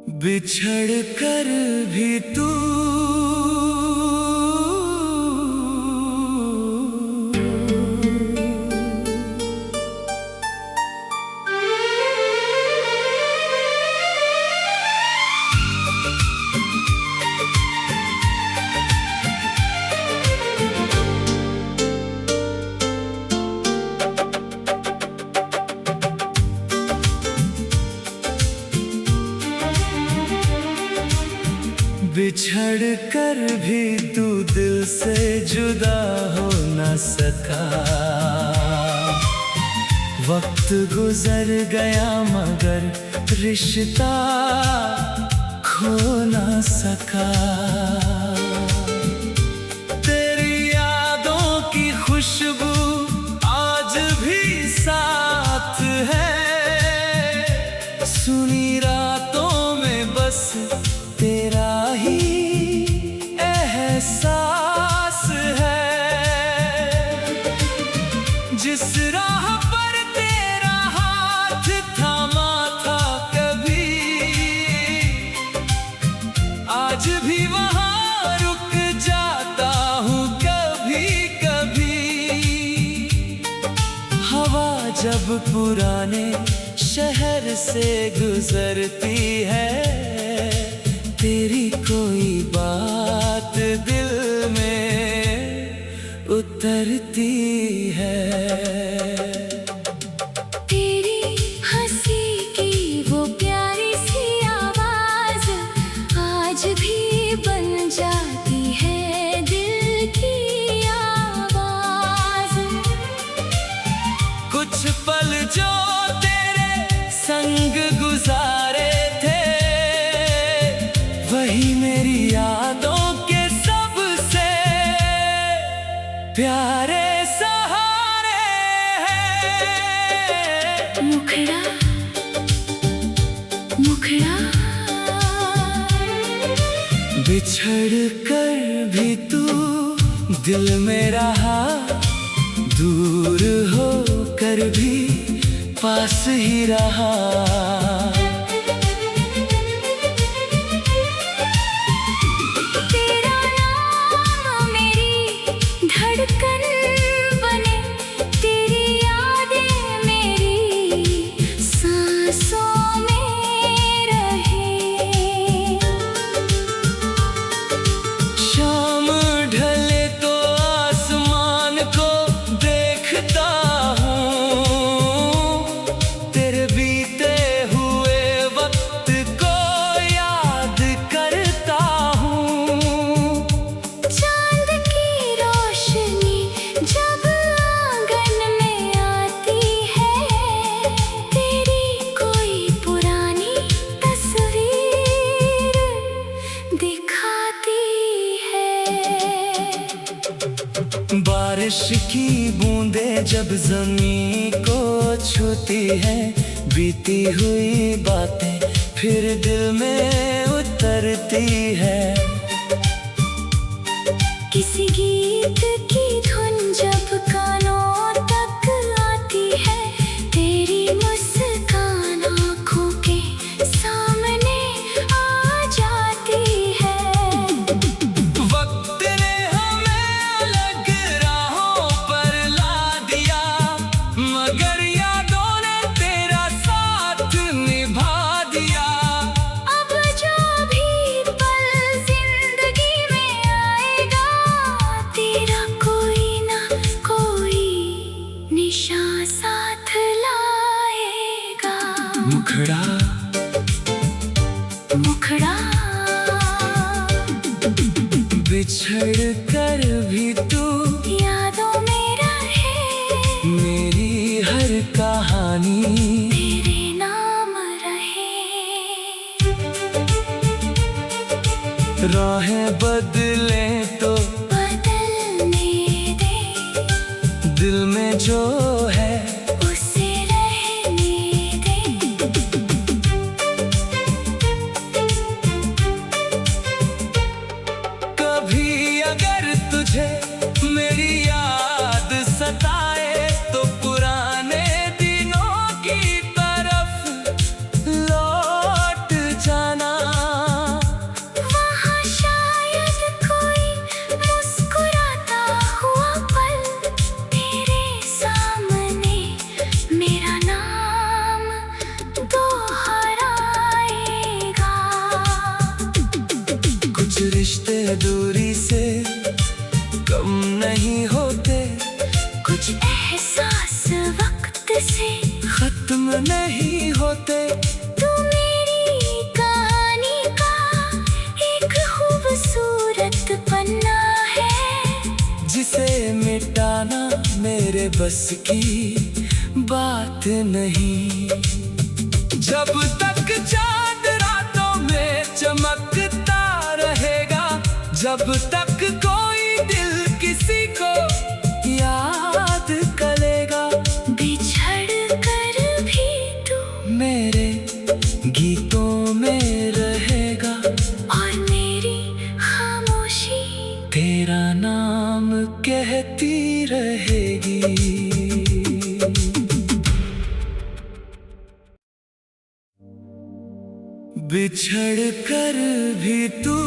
बिछड़ कर भी तू बिछड़ कर भी तू दिल से जुदा हो न सका। वक्त गुजर गया मगर रिश्ता खो न सका। तेरी यादों की खुशबू आज भी साथ है। सुनी रातों में बस तेरा ही एहसास है। जिस राह पर तेरा हाथ थामा था कभी, आज भी वहां रुक जाता हूँ कभी कभी। हवा जब पुराने शहर से गुजरती है, तेरी कोई बात दिल में उतरती है। तेरी हंसी की वो प्यारी सी आवाज आज भी बन जाती है दिल की आवाज। कुछ पल जो तेरे संग गुजारे थे, वही मेरी यादों के सबसे प्यारे सहारे हैं। मुखड़ा मुखड़ा बिछड़ कर भी तू दिल में रहा, दूर हो कर भी पास ही रहा। बारिश की बूंदें जब ज़मीं को छूती है, बीती हुई बातें फिर दिल में उतरती है। किसी गीत की धुन जब कानों तक आती है, तेरी मुस्कान आँखों के सामने आ जाती है। वक्त ने हमें अलग राहों पर ला दिया, मगर यादों ने तेरा साथ निभा दिया। अब जो भी पल जिंदगी में आएगा, तेरा कोई ना कोई निशान साथ लाएगा। मुखड़ा मुखड़ा बिछड़ कर भी तू यादों में रहे, मेरी हर कहानी तेरे नाम रहे। राहें बदले तो बदलने दे, दिल में जो है उसे रहने दे। कभी अगर तुझे मेरी याद सताए, तो पुराने दिनों की तरफ लौट जाना। बस की बात नहीं। जब तक चांद रातों में चमकता रहेगा, जब तक कोई दिल किसी को याद करेगा, बिछड़ कर भी तू मेरे गीतों में रहेगा, और मेरी खामोशी तेरा नाम कहती रहेगी। बिछड़ कर भी तू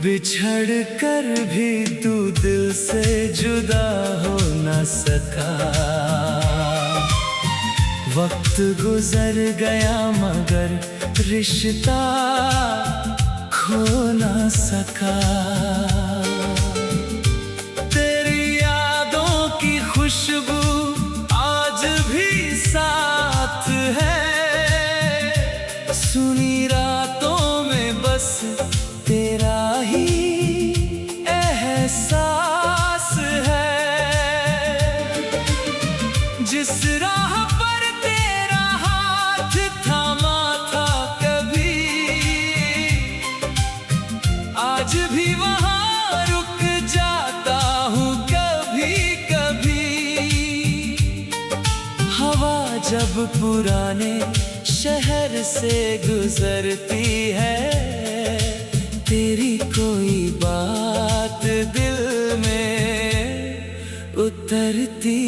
बिछड़ कर भी तू दिल से जुदा हो न सका। वक्त गुजर गया मगर रिश्ता खो न सका। तेरी यादों की खुशबू आज भी साथ है, सुनी रातों में बस तेरा ही एहसास है। जिस राह पर तेरा हाथ थामा था कभी, आज भी वहां रुक जाता हूँ कभी कभी। हवा जब पुराने शहर से गुजरती है, तेरी कोई बात दिल में उतरती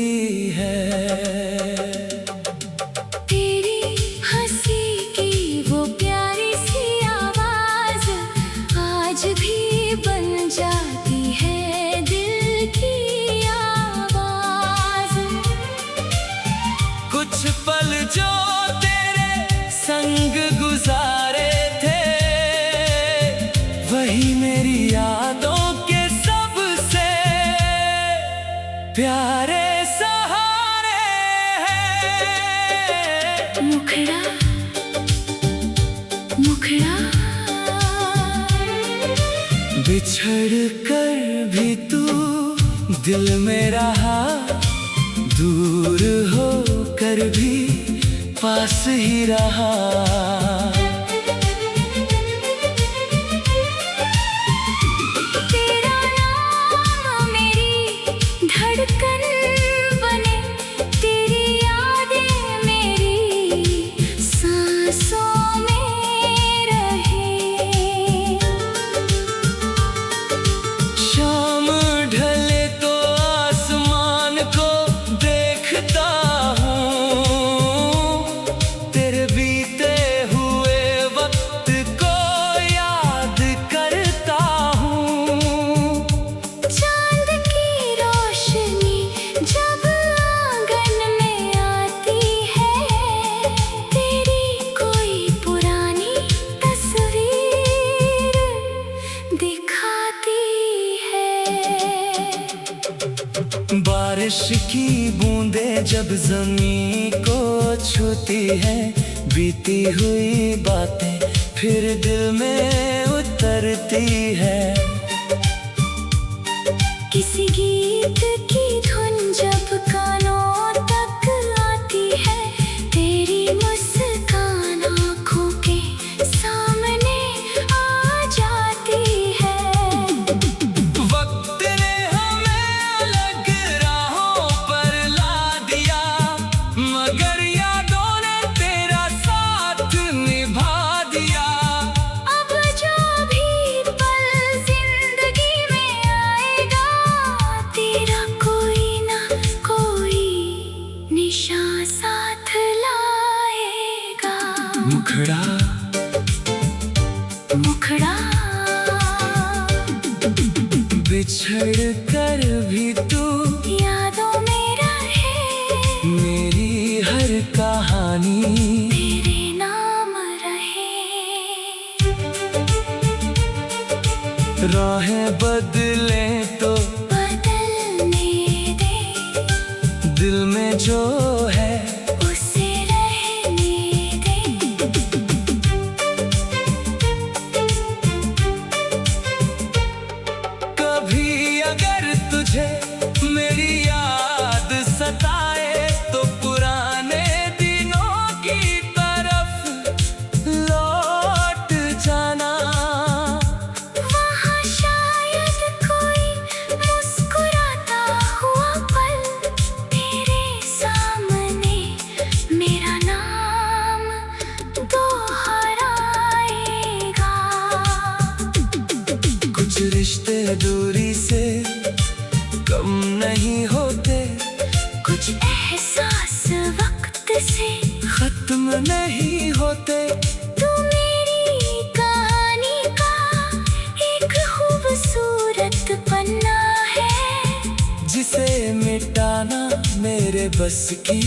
है। तेरी हंसी की वो प्यारी सी आवाज आज भी बन जाती है दिल की आवाज। कुछ पल जो तेरे संग गुजारे थे, वही मेरी यादों के सबसे प्यारे सहारे हैं। मुखड़ा मुखड़ा बिछड़ कर भी तू दिल में रहा, दूर हो कर भी पास ही रहा। तेरा नाम मेरी धड़कन बने, तेरी यादें मेरी सांसों में रहे। शाम ढले तो आसमान को देखता हूँ, तेरे बीते हुए वक्त को याद करता हूँ। चांद की रोशनी जब आंगन में आती है, तेरी कोई पुरानी तस्वीर दिखाती है। बारिश की बूंदें जब ज़मीं को छूती है, बीती हुई बातें फिर दिल में उतरती है। किसी गीत की धुन जब कानों तक आती है, तेरी मुस्कान आँखों के सामने आ जाती है। वक्त ने हमें अलग राहों पर ला दिया, मगर यादों ने तेरा साथ निभा दिया। अब जो भी पल जिंदगी में आएगा, तेरा कोई ना कोई निशान साथ लाएगा। मुखड़ा मुखड़ा बिछड़ कर भी तू यादों में रहे, मेरे राहें बदले तो बदलने दे, दिल में जो है उसे रहने दे। कभी अगर तुझे मेरी याद सताए तो पुराने दिनों की तरफ लौट जाना। वहाँ शायद कोई मुस्कुराता हुआ पल तेरे सामने मेरा नाम दोहराएगा। कुछ रिश्ते दूरी से कम नहीं होते, कुछ एहसास वक्त से खत्म नहीं होते। तू मेरी कहानी का एक खूबसूरत पन्ना है, जिसे मिटाना मेरे बस की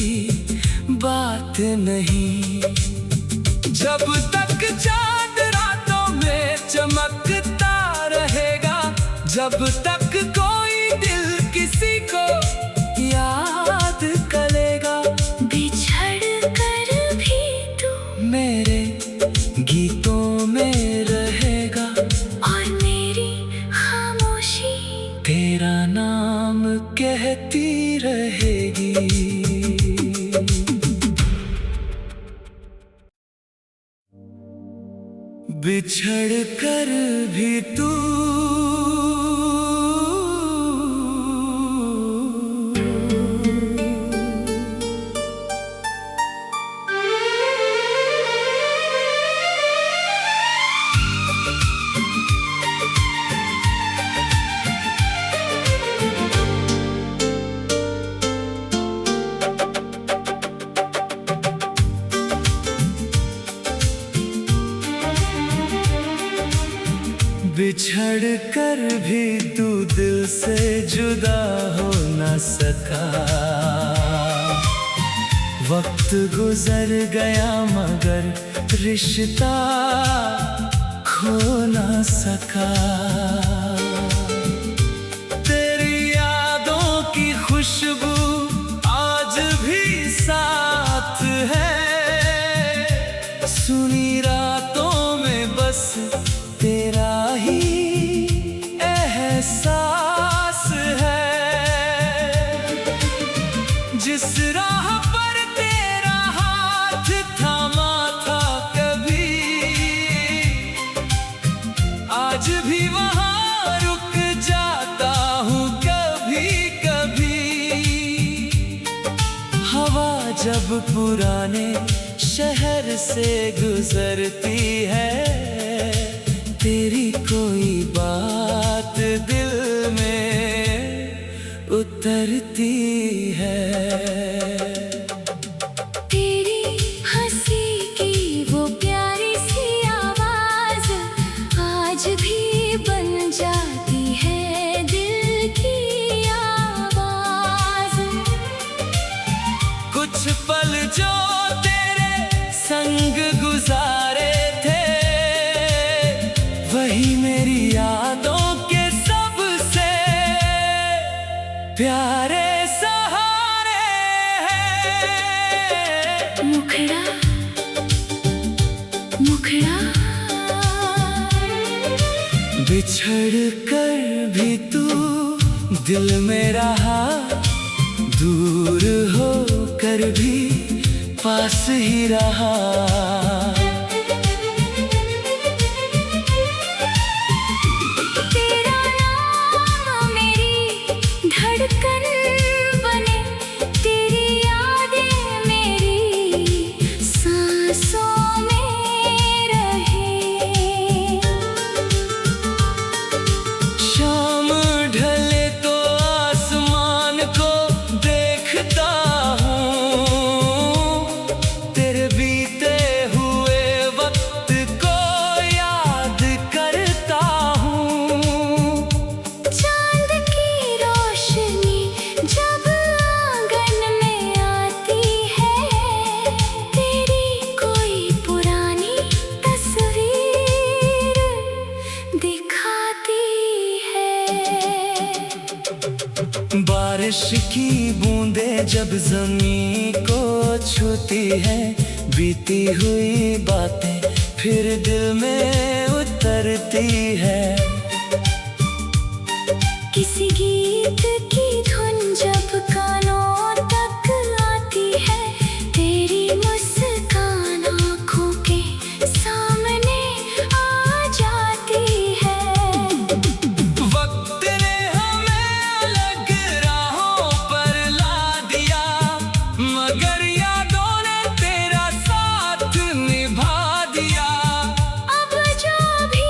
बात नहीं। जब तक चांद रातों में चमकता रहेगा, जब तक कोई दिल किसी को याद करेगा, बिछड़ कर भी तू मेरे गीतों में रहेगा। और मेरी खामोशी तेरा नाम कहती रहेगी। बिछड़ कर भी तू बिछड़ कर भी तू दिल से जुदा हो न सका। वक्त गुजर गया मगर रिश्ता खो न सका। तेरी यादों की खुशबू आज भी साथ है, सुनी रातों में बस तेरा ही एहसास है। जिस राह पर तेरा हाथ थामा था कभी, आज भी वहाँ रुक जाता हूँ कभी कभी। हवा जब पुराने शहर से गुजरती है, तेरी कोई बात दिल में उतरती है। तेरी हंसी की वो प्यारी सी आवाज आज भी बन जाती है दिल की आवाज। कुछ पल जो तेरे संग गुजारे थे, वही मेरी यादों के सबसे प्यारे सहारे हैं। मुखड़ा मुखड़ा बिछड़ कर भी तू दिल में रहा, दूर हो कर भी पास ही रहा। तेरा नाम मेरी धड़कन बने, तेरी यादें मेरी सांसों में रहे। शाम ढले तो आसमान को देखता हूँ, तेरे बीते हुए बारिश की बूंदें जब जमीन को छूती है, बीती हुई बातें फिर दिल में उतरती है। किसी गीत की धुन जब कानों तक आती है, तेरी मुस्कान आँखों के सामने आ जाती है। वक्त ने हमें अलग राहों पर ला दिया, मगर यादों ने तेरा साथ निभा दिया। अब जो भी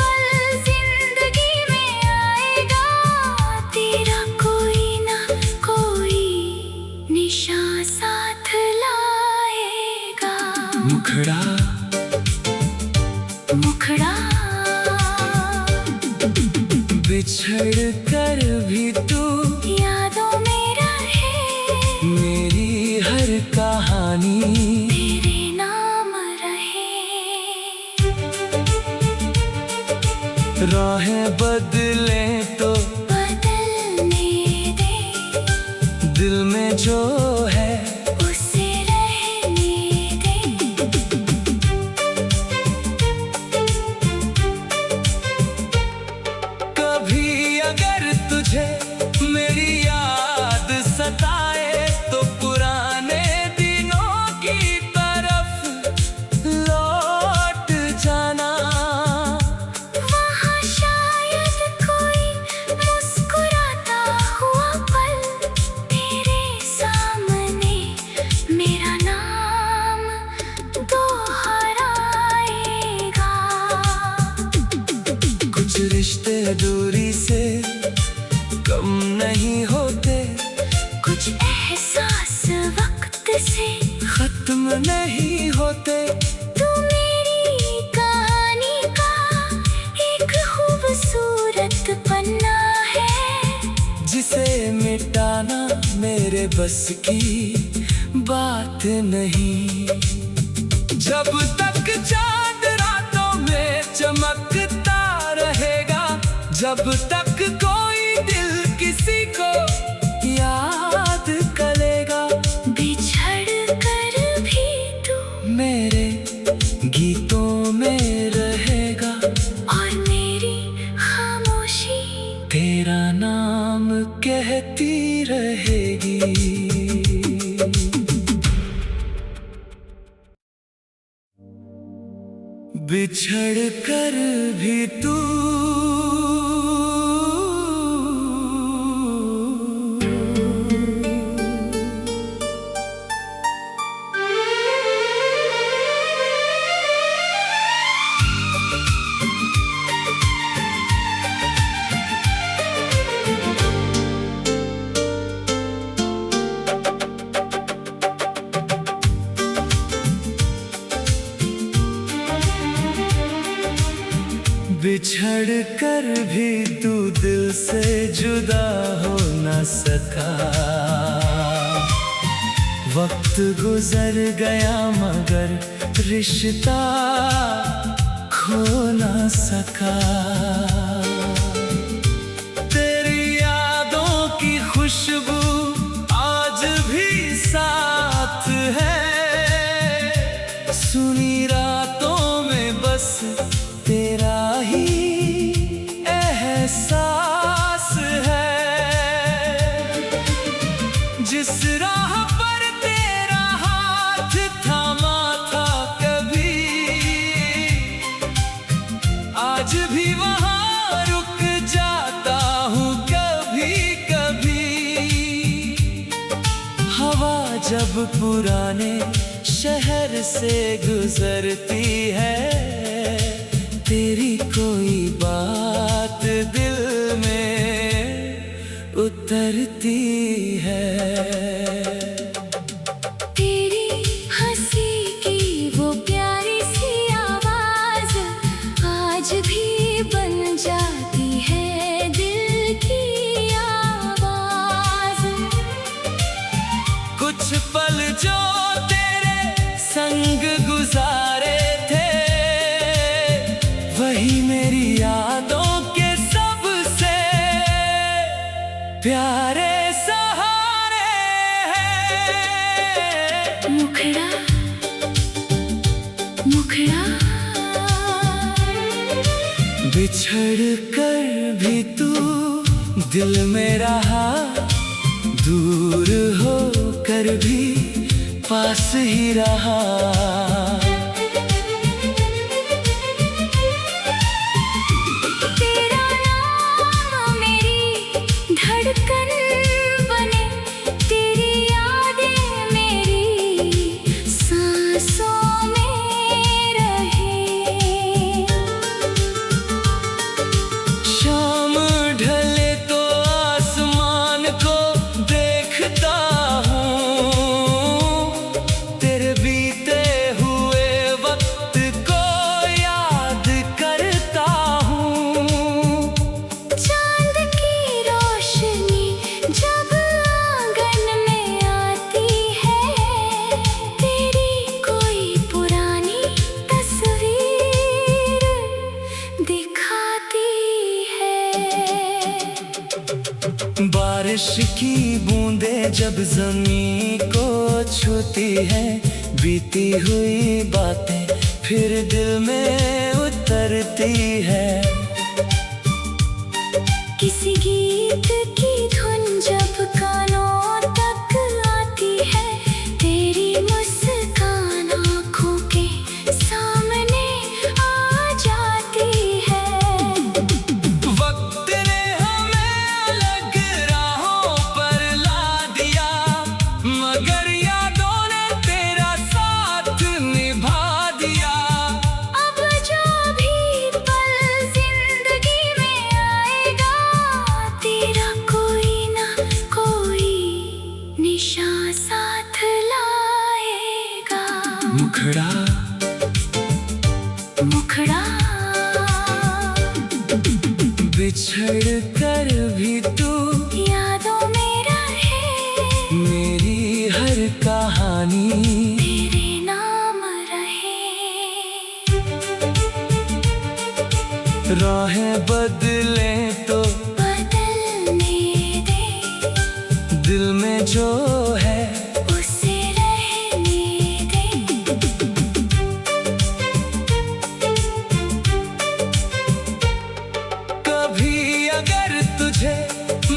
पल जिंदगी में आएगा, तेरा कोई ना कोई निशान साथ लाएगा। मुखड़ा मुखड़ा बिछड़ कर भी तू यादों में रहे, मेरी हर कहानी तेरे नाम रहे। राहें बदले तो बदलने दे, दिल में जो है उसे रहने दे। कभी अगर तुझे मेरी याद सताए, तो पुराने दिनों की तरफ लौट जाना। वहाँ शायद कोई मुस्कुराता हुआ पल तेरे सामने मेरा नाम दोहराएगा। कुछ रिश्ते दूरी से कम नहीं होते, कुछ एहसास वक्त से खत्म नहीं होते। तू मेरी कहानी का एक खूबसूरत पन्ना है, जिसे मिटाना मेरे बस की बात नहीं। जब तक चांद रातों में चमकता रहेगा, जब तक कोई दिल किसी को याद करेगा, बिछड़ कर भी तू मेरे गीतों में रहेगा। और मेरी खामोशी तेरा नाम कहती रहेगी। बिछड़ कर भी तू बिछड़ कर भी तू दिल से जुदा हो न सका। वक्त गुजर गया मगर रिश्ता खो न सका। तेरी यादों की खुशबू आज भी साथ है, सुनी रातों में बस तेरा ही एहसास है। जिस राह पर तेरा हाथ थामा था कभी, आज भी वहाँ रुक जाता हूँ कभी कभी। हवा जब पुराने शहर से गुजरती है, तेरी कोई बात दिल में उतरती है। तेरी हंसी की वो प्यारी सी आवाज आज भी बन जाती है दिल की आवाज। कुछ पल जो तेरे संग गुजारे थे, वही मेरी यादों के सबसे प्यारे बिछड़ कर भी तू दिल में रहा, दूर हो कर भी पास ही रहा। तेरा नाम मेरी धड़कन बने, तेरी यादें मेरी सांसों में रहे। शाम ढले तो आसमान को देखता हूँ, तेरे बीते हुए वक्त को याद करता हूँ। चांद की रोशनी जब आंगन में आती है, तेरी कोई पुरानी तस्वीर दिखाती है। बारिश की बूंदें जब ज़मीं को छूती है, बीती हुई बातें फिर दिल में उतरती है। किसी गीत की धुन जब कानों तक आती है, तेरी मुस्कान आँखों के सामने आ जाती है। वक्त ने हमें अलग राहों पर ला दिया, मगर यादों ने तेरा साथ निभा दिया। अब जो भी पल जिंदगी में आएगा, तेरा कोई ना कोई निशान साथ लाएगा। मुखड़ा मुखड़ा बिछड़ कर भी तू यादों में रहे, मेरी हर कहानी तेरे नाम रहे। राहें बदले तो बदलने दे, दिल में जो है उसे रहने दे। कभी अगर तुझे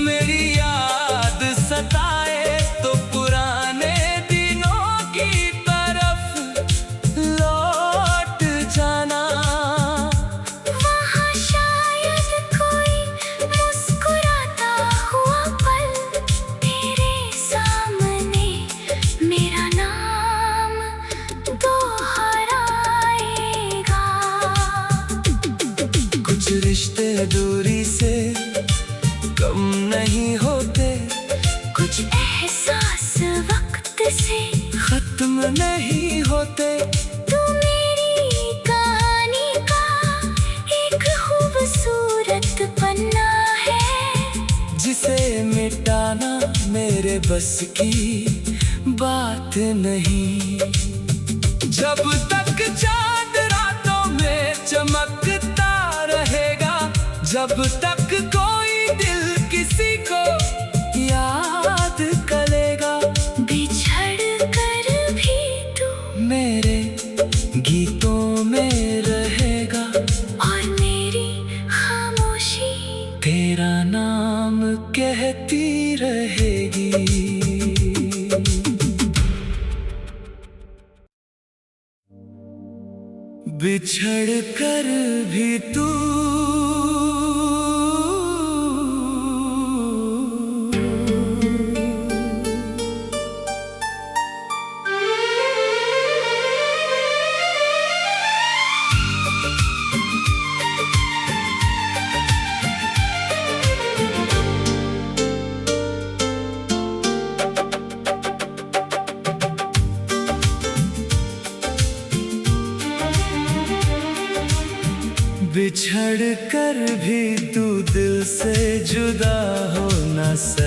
मेरी याद सताए, तो पुराने दिनों की तरफ लौट जाना। वहाँ शायद कोई मुस्कुराता हुआ पल तेरे सामने मेरा नाम दोहराएगा। कुछ रिश्ते दूरी से कम नहीं होते, कुछ एहसास वक्त से खत्म नहीं होते। तू मेरी कहानी का एक खूबसूरत पन्ना है, जिसे मिटाना मेरे बस की बात नहीं। जब तक चांद रातों में चमकता रहेगा, जब तक कोई दिल किसी को याद करेगा। बिछड़ कर भी तू मेरे गीतों में रहेगा, और मेरी खामोशी तेरा नाम कहती रहेगी। बिछड़ कर भी तू बिछड़ कर भी तू दिल से जुदा हो ना सकता।